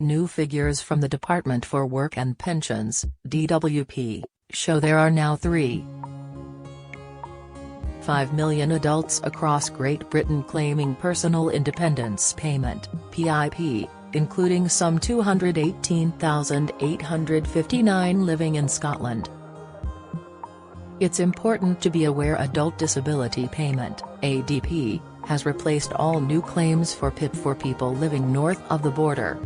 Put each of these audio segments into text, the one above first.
New figures from the Department for Work and Pensions, DWP, show there are now 3.5 million adults across Great Britain claiming Personal Independence Payment (PIP), including some 218,859 living in Scotland. It's important to be aware Adult Disability Payment (ADP) has replaced all new claims for PIP for people living north of the border.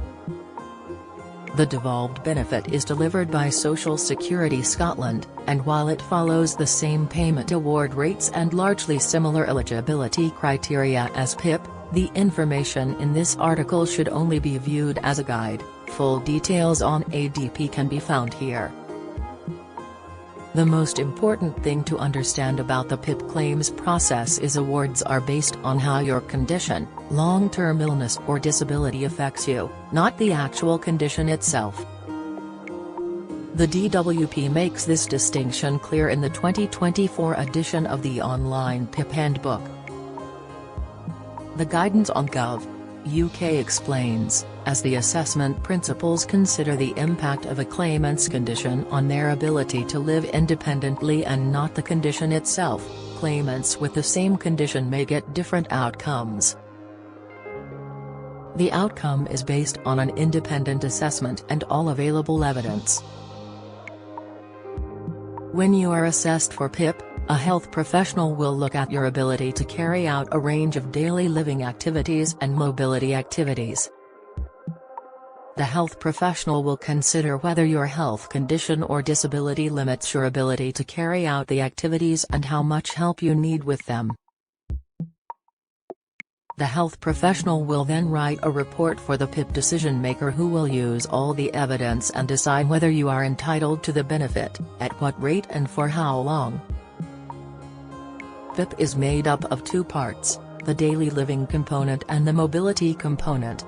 The devolved benefit is delivered by Social Security Scotland, and while it follows the same payment award rates and largely similar eligibility criteria as PIP, the information in this article should only be viewed as a guide. Full details on ADP can be found here. The most important thing to understand about the PIP claims process is awards are based on how your condition, long-term illness or disability affects you, not the actual condition itself. The DWP makes this distinction clear in the 2024 edition of the online PIP Handbook. The guidance on Gov.uk explains, as the assessment principles consider the impact of a claimant's condition on their ability to live independently and not the condition itself, claimants with the same condition may get different outcomes. The outcome is based on an independent assessment and all available evidence. When you are assessed for PIP, a health professional will look at your ability to carry out a range of daily living activities and mobility activities. The health professional will consider whether your health condition or disability limits your ability to carry out the activities and how much help you need with them. The health professional will then write a report for the PIP decision maker, who will use all the evidence and decide whether you are entitled to the benefit, at what rate and for how long. PIP is made up of two parts, the daily living component and the mobility component.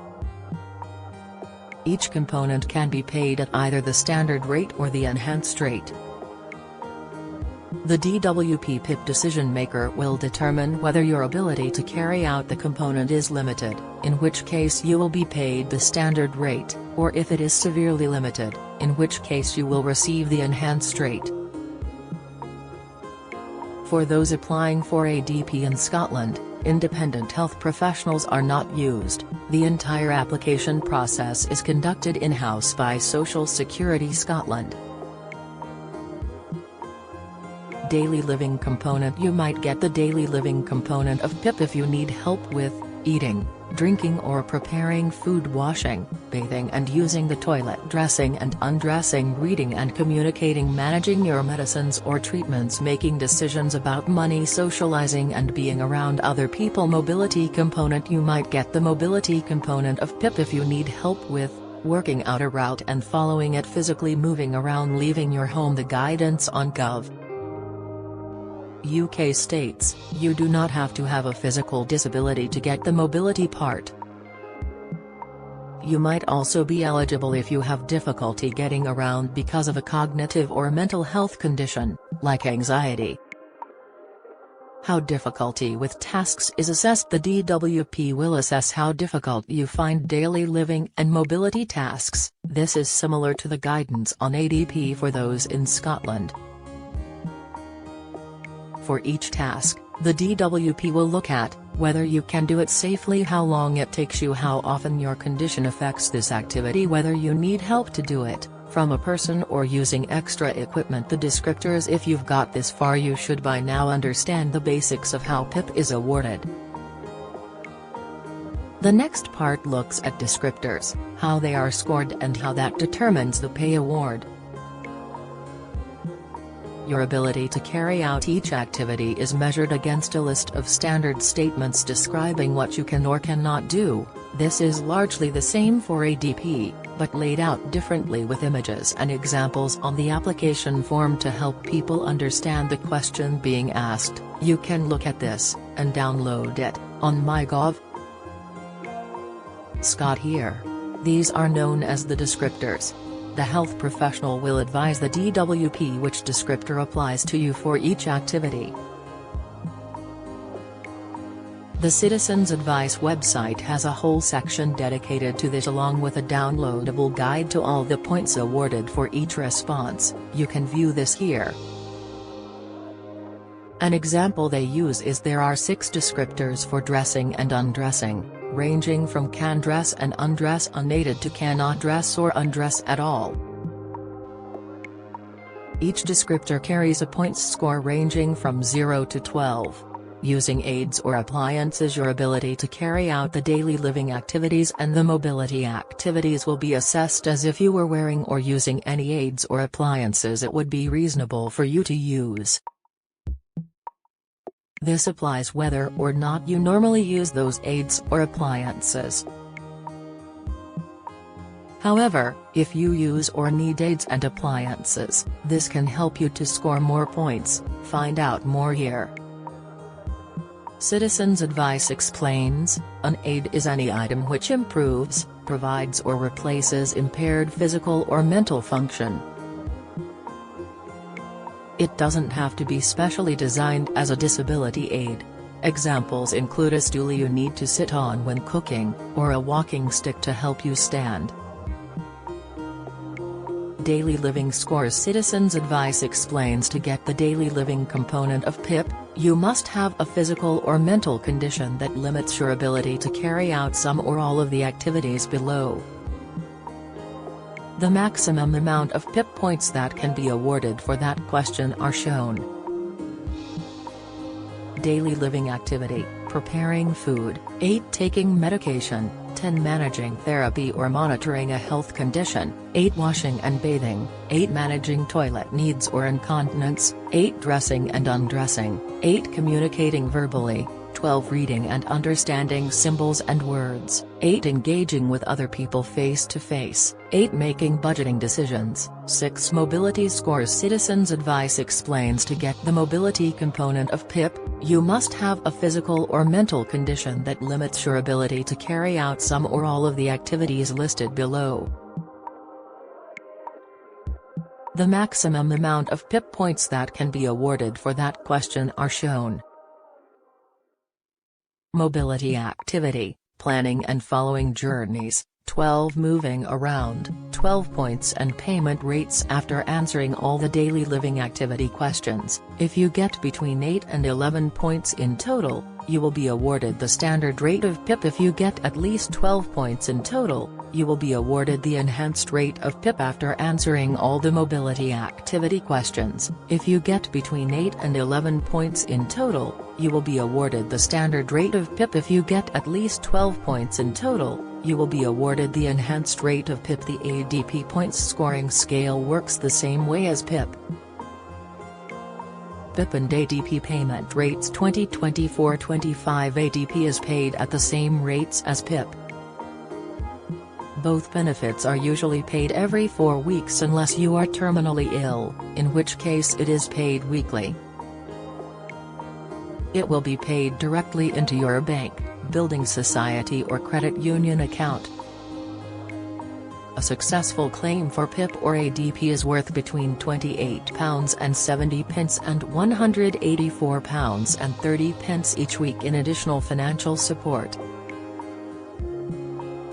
Each component can be paid at either the standard rate or the enhanced rate. The DWP PIP decision maker will determine whether your ability to carry out the component is limited, in which case you will be paid the standard rate, or if it is severely limited, in which case you will receive the enhanced rate. For those applying for ADP in Scotland, independent health professionals are not used. The entire application process is conducted in-house by Social Security Scotland. Daily living component. You might get the daily living component of PIP if you need help with eating, drinking or preparing food, washing, bathing and using the toilet, dressing and undressing, reading and communicating, managing your medicines or treatments, making decisions about money, socializing and being around other people. Mobility component. You might get the mobility component of PIP if you need help with working out a route and following it, physically moving around, leaving your home. The guidance on Gov.uk states, you do not have to have a physical disability to get the mobility part. You might also be eligible if you have difficulty getting around because of a cognitive or mental health condition, like anxiety. How difficulty with tasks is assessed. The DWP will assess how difficult you find daily living and mobility tasks. This is similar to the guidance on ADP for those in Scotland. For each task, the DWP will look at whether you can do it safely, how long it takes you, how often your condition affects this activity, whether you need help to do it, from a person or using extra equipment. The descriptors. If you've got this far, you should by now understand the basics of how PIP is awarded. The next part looks at descriptors, how they are scored and how that determines the pay award. Your ability to carry out each activity is measured against a list of standard statements describing what you can or cannot do. This is largely the same for ADP, but laid out differently with images and examples on the application form to help people understand the question being asked. You can look at this, and download it, on MyGov. Scott here. These are known as the descriptors. The health professional will advise the DWP which descriptor applies to you for each activity. The Citizens Advice website has a whole section dedicated to this along with a downloadable guide to all the points awarded for each response. You can view this here. An example they use is there are 6 descriptors for dressing and undressing, ranging from can dress and undress unaided to cannot dress or undress at all. Each descriptor carries a points score ranging from 0 to 12. Using aids or appliances, your ability to carry out the daily living activities and the mobility activities will be assessed as if you were wearing or using any aids or appliances it would be reasonable for you to use. This applies whether or not you normally use those aids or appliances. However, if you use or need aids and appliances, this can help you to score more points. Find out more here. Citizens Advice explains, an aid is any item which improves, provides or replaces impaired physical or mental function. It doesn't have to be specially designed as a disability aid. Examples include a stool you need to sit on when cooking, or a walking stick to help you stand. Daily Living scores. Citizens Advice explains to get the daily living component of PIP, you must have a physical or mental condition that limits your ability to carry out some or all of the activities below. The maximum amount of PIP points that can be awarded for that question are shown. Daily living activity, preparing food, 8 taking medication, 10 managing therapy or monitoring a health condition, 8 washing and bathing, 8 managing toilet needs or incontinence, 8 dressing and undressing, 8 communicating verbally, 12 reading and understanding symbols and words, 8 engaging with other people face to face, 8 making budgeting decisions, 6 mobility scores. Citizens Advice explains to get the mobility component of PIP, you must have a physical or mental condition that limits your ability to carry out some or all of the activities listed below. The maximum amount of PIP points that can be awarded for that question are shown. Mobility activity, planning and following journeys, 12 moving around, 12 points and payment rates after answering all the daily living activity questions. If you get between 8 and 11 points in total, you will be awarded the standard rate of PIP. If you get at least 12 points in total, you will be awarded the enhanced rate of PIP after answering all the mobility activity questions. If you get between 8 and 11 points in total, you will be awarded the standard rate of PIP. If you get at least 12 points in total, you will be awarded the enhanced rate of PIP. The ADP points scoring scale works the same way as PIP. PIP and ADP payment rates. 2024-25 ADP is paid at the same rates as PIP. Both benefits are usually paid every 4 weeks unless you are terminally ill, in which case it is paid weekly. It will be paid directly into your bank, building society or credit union account. A successful claim for PIP or ADP is worth between £28.70 and £184.30 each week in additional financial support.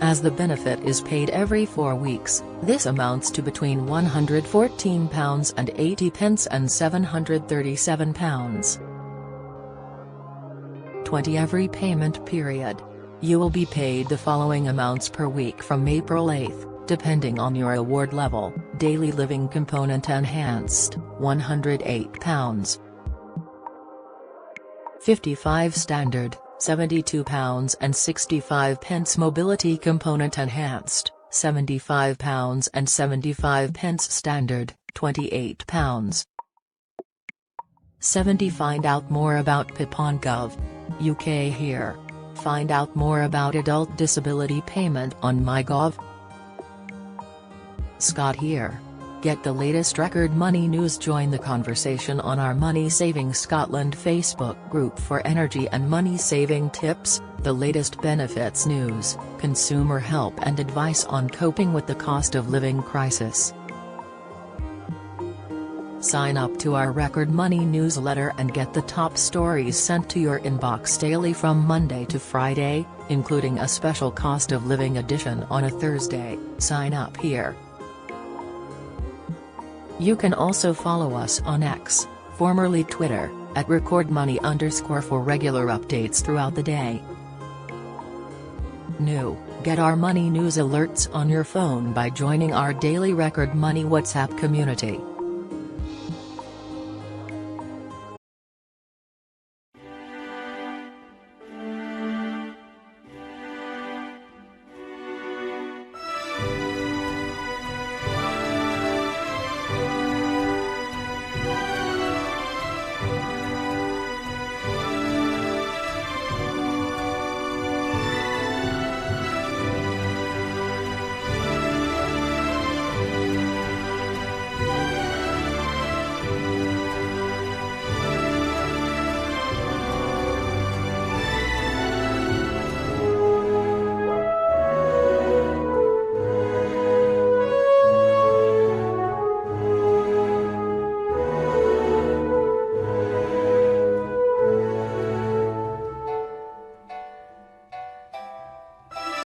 As the benefit is paid every 4 weeks, this amounts to between £114.80 and £737. 20 every payment period. You will be paid the following amounts per week from April 8, depending on your award level. Daily living component enhanced, £108. 55 standard, £72.65. Mobility component enhanced, £75.75. Standard, £28. 70. Find out more about PIP on Gov.uk here. Find out more about adult disability payment on MyGov. Scott here. Get the latest record money news. Join the conversation on our Money Saving Scotland Facebook group for energy and money saving tips, the latest benefits news, consumer help and advice on coping with the cost of living crisis. Sign up to our Record Money newsletter and get the top stories sent to your inbox daily from Monday to Friday, including a special cost of living edition on a Thursday. Sign up here. You can also follow us on X, formerly Twitter, at @recordmoney_ for regular updates throughout the day. New: get our money news alerts on your phone by joining our daily Record Money WhatsApp community.